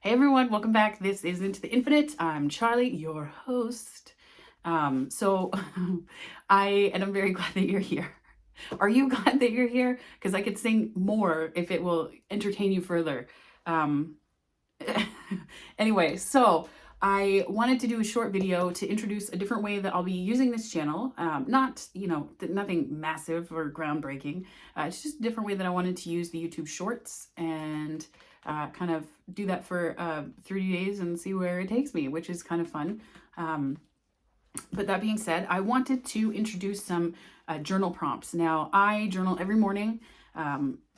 Hey everyone, welcome back. This is Into the Infinite. I'm Charlie, your host. So I'm very glad that you're here. Are you glad that you're here? Because I could sing more if it will entertain you further. Um, anyway, so I wanted to do a short video to introduce a different way that I'll be using this channel. Not, nothing massive or groundbreaking. It's just a different way that I wanted to use the YouTube Shorts and kind of do that for 30 days and see where it takes me, which is kind of fun. But that being said, I wanted to introduce some journal prompts. Now, I journal every morning,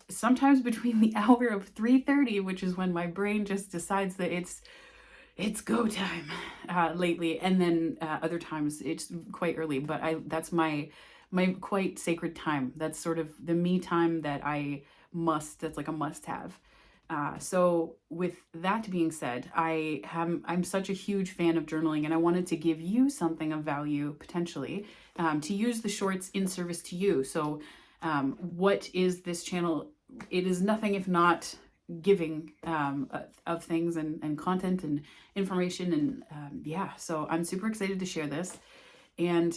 sometimes between the hour of 3:30, which is when my brain just decides that it's go time lately, and then other times it's quite early. But that's my quite sacred time. That's sort of the me time that that's like a must have. So with that being said, I'm such a huge fan of journaling, and I wanted to give you something of value potentially to use the shorts in service to you. So what is this channel? It is nothing if not giving of things and content and information, and yeah, so I'm super excited to share this. And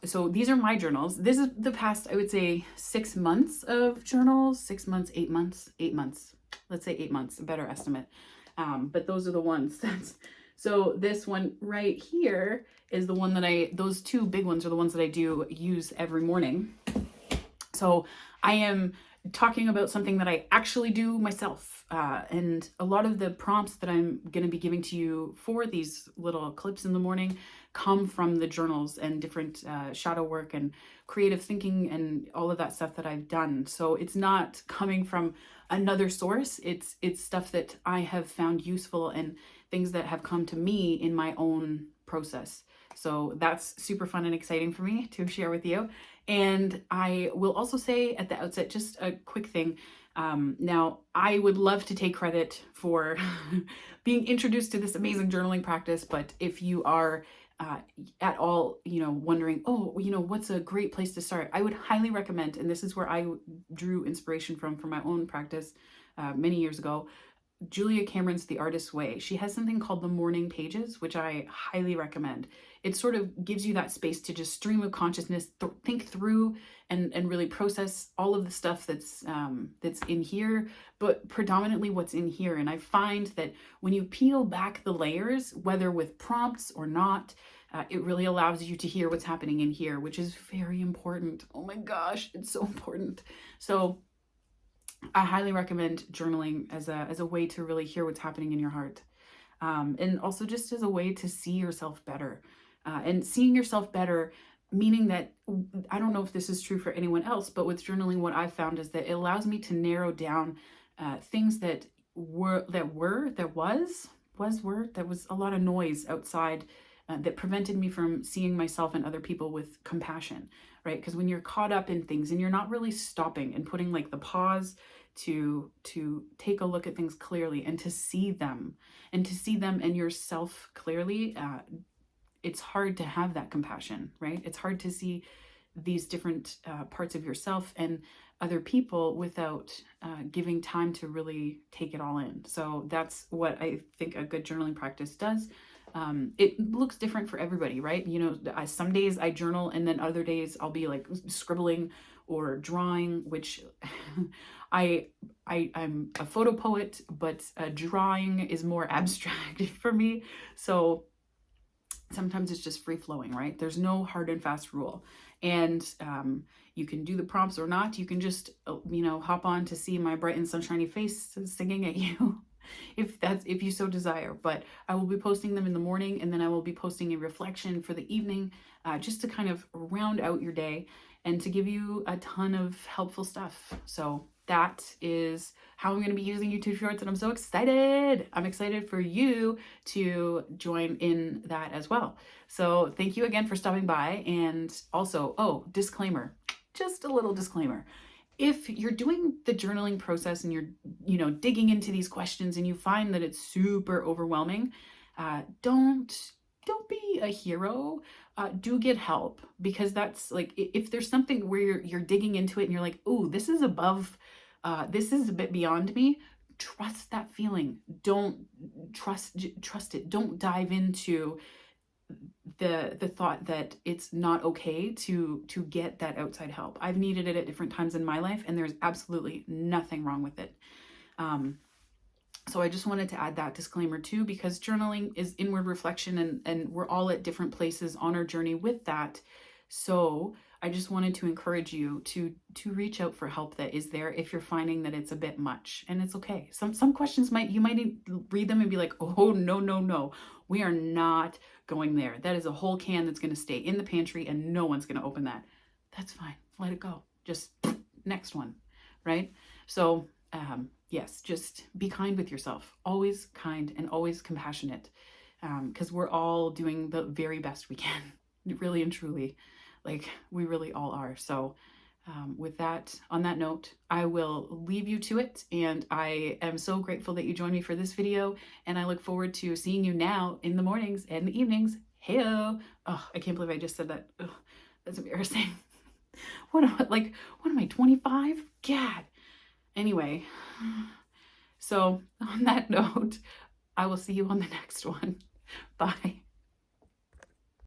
so these are my journals. This is the past, I would say, 6 months of journals. 6 months, 8 months, 8 months. Let's say 8 months, a better estimate. But those are the ones. So this one right here is the one that those two big ones are the ones that I do use every morning. So I am talking about something that I actually do myself. And a lot of the prompts that I'm going to be giving to you for these little clips in the morning come from the journals and different shadow work and creative thinking and all of that stuff that I've done. So it's not coming from another source. It's stuff that I have found useful and things that have come to me in my own process. So that's super fun and exciting for me to share with you. And I will also say at the outset, just a quick thing. Now, I would love to take credit for being introduced to this amazing journaling practice, but if you are at all, wondering, oh, what's a great place to start? I would highly recommend, and this is where I drew inspiration from for my own practice many years ago, Julia Cameron's The Artist's Way. She has something called the Morning Pages, which I highly recommend. It sort of gives you that space to just stream of consciousness, think through and really process all of the stuff that's in here, but predominantly what's in here. And I find that when you peel back the layers, whether with prompts or not, it really allows you to hear what's happening in here, which is very important. Oh my gosh, it's so important. So I highly recommend journaling as a way to really hear what's happening in your heart. And also just as a way to see yourself better. And seeing yourself better, meaning that, I don't know if this is true for anyone else, but with journaling, what I've found is that it allows me to narrow down things that was a lot of noise outside that prevented me from seeing myself and other people with compassion, right? Because when you're caught up in things and you're not really stopping and putting like the pause to take a look at things clearly and to see them and yourself clearly, it's hard to have that compassion, right? It's hard to see these different parts of yourself and other people without giving time to really take it all in. So that's what I think a good journaling practice does. It looks different for everybody, right? Some days I journal and then other days I'll be like scribbling or drawing, which I'm a photo poet, but drawing is more abstract for me. So sometimes it's just free flowing, right? There's no hard and fast rule. And you can do the prompts or not. You can just, hop on to see my bright and sunshiny face singing at you if you so desire. But I will be posting them in the morning, and then I will be posting a reflection for the evening, just to kind of round out your day and to give you a ton of helpful stuff. So that is how I'm going to be using YouTube Shorts, and I'm so excited. I'm excited for you to join in that as well. So thank you again for stopping by. And also, disclaimer, just a little disclaimer. If you're doing the journaling process and you're, digging into these questions and you find that it's super overwhelming, don't be a hero. Do get help, because that's like, if there's something where you're digging into it and you're like, ooh, this is a bit beyond me, trust that feeling. Don't trust it. Don't dive into the thought that it's not okay to get that outside help. I've needed it at different times in my life, and there's absolutely nothing wrong with it. So I just wanted to add that disclaimer too, because journaling is inward reflection, and we're all at different places on our journey with that. So I just wanted to encourage you to reach out for help that is there if you're finding that it's a bit much, and it's okay. Some questions you might read them and be like, oh, no, we are not going there. That is a whole can that's going to stay in the pantry and no one's going to open that. That's fine. Let it go. Just next one, right? So yes, just be kind with yourself. Always kind and always compassionate, because we're all doing the very best we can, really and truly. Like, we really all are. So with that, on that note, I will leave you to it. And I am so grateful that you joined me for this video. And I look forward to seeing you now in the mornings and the evenings. Heyo. Oh, I can't believe I just said that. Ugh, that's embarrassing. What am I, 25? Gad. Anyway, so on that note, I will see you on the next one. Bye.